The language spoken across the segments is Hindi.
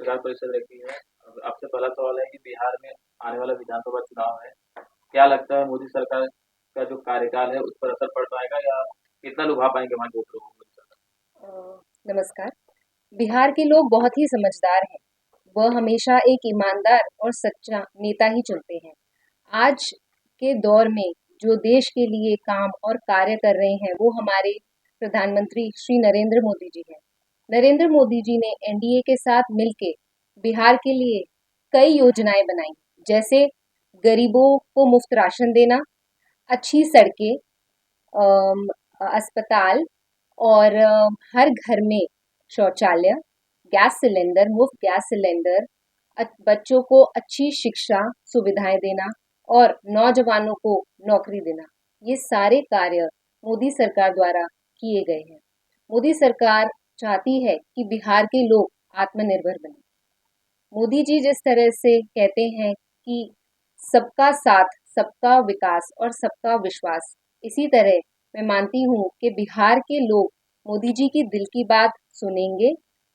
पत्रकार परिषद रखी है। अब आपसे पहला सवाल है कि बिहार में आने वाला विधानसभा चुनाव है। क्या लगता है मोदी सरकार का जो कार्यकाल है उस पर असर पड़ पाएगा या कितना लुभा पाएंगे वहाँ के वोटरों को मोदी सरकार? नमस्कार। बिहार के लोग बहुत ही समझदार हैं। वह हमेशा एक ईमानदार और सच्चा नेता ही चुनते हैं। आज के दौर में जो देश के लिए काम और कार्य कर रहे हैं वो हमारे प्रधानमंत्री श्री नरेंद्र मोदी जी हैं। नरेंद्र मोदी जी ने एनडीए के साथ मिलके बिहार के लिए कई योजनाएं बनाई, जैसे गरीबों को मुफ्त राशन देना, अच्छी सड़कें, अस्पताल और हर घर में शौचालय, गैस सिलेंडर, मुफ्त गैस सिलेंडर, बच्चों को अच्छी शिक्षा सुविधाएं देना और नौजवानों को नौकरी देना। ये सारे कार्य मोदी सरकार द्वारा किए गए हैं। मोदी सरकार चाहती है कि बिहार के लोग आत्मनिर्भर बने। मोदी जी जिस तरह से कहते हैं कि सबका साथ, सबका विकास और सबका विश्वास, इसी तरह मैं मानती हूँ कि बिहार के लोग मोदी जी की दिल की बात सुनेंगे,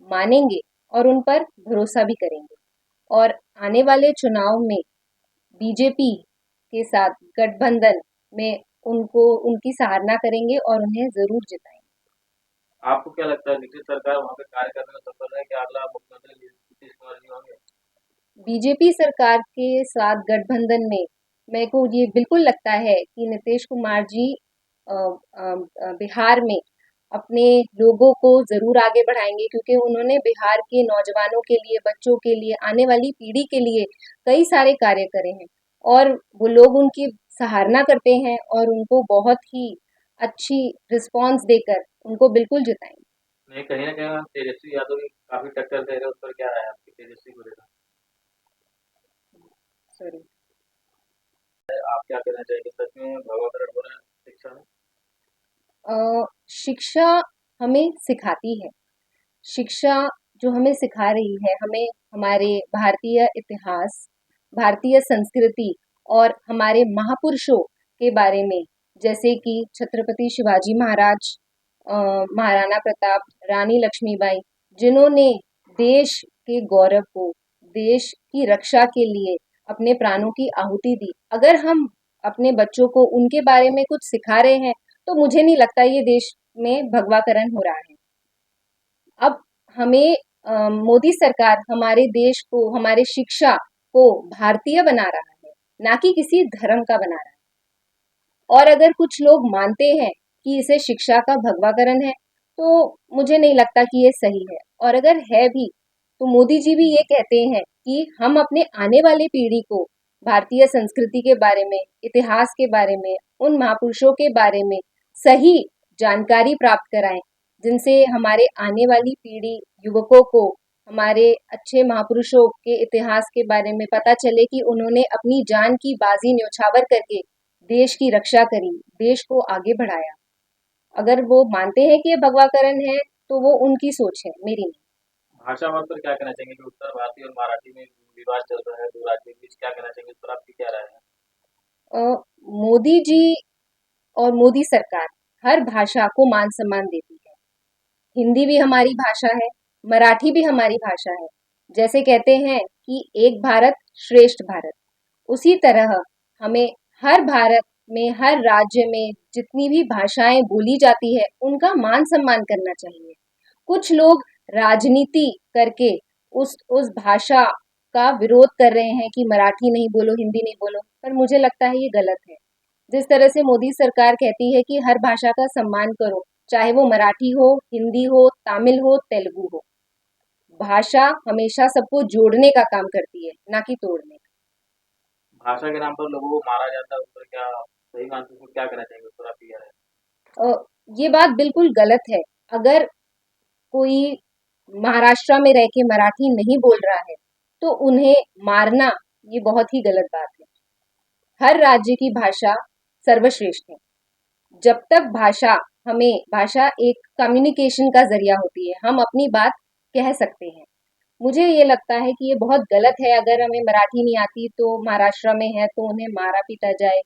मानेंगे और उन पर भरोसा भी करेंगे। और आने वाले चुनाव में बीजेपी के साथ गठबंधन में उनको उनकी सराहना करेंगे और उन्हें जरूर जिताएंगे। आपको क्या लगता है नीतीश सरकार वहाँ पे कार्य करने में सफल है? क्या अगला मुख्यमंत्री नीतीश कुमार जी होंगे? बीजेपी सरकार के साथ गठबंधन में मेरे को ये बिल्कुल लगता है कि नीतीश कुमार जी बिहार में अपने लोगों को जरूर आगे बढ़ाएंगे, क्योंकि उन्होंने बिहार के नौजवानों के लिए, बच्चों के लिए, आने वाली पीढ़ी के लिए कई सारे कार्य करे हैं और वो लोग उनकी सराहना करते हैं और उनको बहुत ही अच्छी रिस्पॉन्स देकर उनको बिल्कुल जिताएंगे। नहीं, कहीं ना कहीं तेजस्वी यादव भी काफी टक्कर दे रहे हैं, उस पर क्या राय है आपकी तेजस्वी को लेकर? सॉरी। आप क्या कहना चाहेंगे, सच में भगवाकरण हो रहा है शिक्षा में? शिक्षा हमें सिखाती है। शिक्षा जो हमें सिखा रही है, हमें हमारे भारतीय इतिहास, भारतीय संस्कृति और हमारे महापुरुषों के बारे में, जैसे कि छत्रपति शिवाजी महाराज, महाराणा प्रताप, रानी लक्ष्मीबाई, जिन्होंने देश के गौरव को, देश की रक्षा के लिए अपने प्राणों की आहुति दी। अगर हम अपने बच्चों को उनके बारे में कुछ सिखा रहे हैं तो मुझे नहीं लगता ये देश में भगवाकरण हो रहा है। अब हमें मोदी सरकार हमारे देश को, हमारे शिक्षा को भारतीय बना रहा है, ना कि किसी धर्म का बना रहा है। और अगर कुछ लोग मानते हैं कि इसे शिक्षा का भगवाकरण है, तो मुझे नहीं लगता कि ये सही है। और अगर है भी तो मोदी जी भी ये कहते हैं कि हम अपने आने वाली पीढ़ी को भारतीय संस्कृति के बारे में, इतिहास के बारे में, उन महापुरुषों के बारे में सही जानकारी प्राप्त कराएं, जिनसे हमारे आने वाली पीढ़ी, युवकों को हमारे अच्छे महापुरुषों के इतिहास के बारे में पता चले कि उन्होंने अपनी जान की बाजी न्यौछावर करके देश की रक्षा करी, देश को आगे बढ़ाया। अगर वो मानते हैं कि ये भगवाकरण है तो वो उनकी सोच है, मेरी नहीं। भाषावाद पर क्या कहना चाहेंगे? जो उत्तर भारतीय और मराठी में विवाद चल रहा है दो राज्यों के बीच, क्या कहना चाहेंगे इस पर? आपकी क्या राय है? अ, मोदी जी और मोदी सरकार हर भाषा को मान सम्मान देती है। हिंदी भी हमारी भाषा है, मराठी भी हमारी भाषा है। जैसे कहते हैं कि एक भारत श्रेष्ठ भारत, उसी तरह हमें हर भारत में, हर राज्य में जितनी भी भाषाएं बोली जाती है उनका मान सम्मान करना चाहिए। कुछ लोग राजनीति करके उस भाषा का विरोध कर रहे हैं कि मराठी नहीं बोलो, हिंदी नहीं बोलो, पर मुझे लगता है ये गलत है। जिस तरह से मोदी सरकार कहती है कि हर भाषा का सम्मान करो, चाहे वो मराठी हो, हिंदी हो, तमिल हो, तेलुगु हो, भाषा हमेशा सबको जोड़ने का काम करती है, ना कि तोड़ने का। भाषा के नाम पर लोगों को मारा जाता है, उस पर क्या सही मानते हैं? क्या कहना चाहेंगे उस पर? आपकी क्या राय है? ये बात बिल्कुल गलत है। अगर कोई महाराष्ट्र में रह के मराठी नहीं बोल रहा है तो उन्हें मारना ये बहुत ही गलत बात है। हर राज्य की भाषा सर्वश्रेष्ठ है। जब तक भाषा एक कम्युनिकेशन का जरिया होती है, हम अपनी बात कह सकते हैं। मुझे ये लगता है कि ये बहुत गलत है अगर हमें मराठी नहीं आती तो महाराष्ट्र में है तो उन्हें मारा पीटा जाए,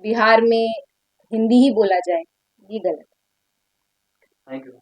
बिहार में हिंदी ही बोला जाए, ये गलत है। Thank you.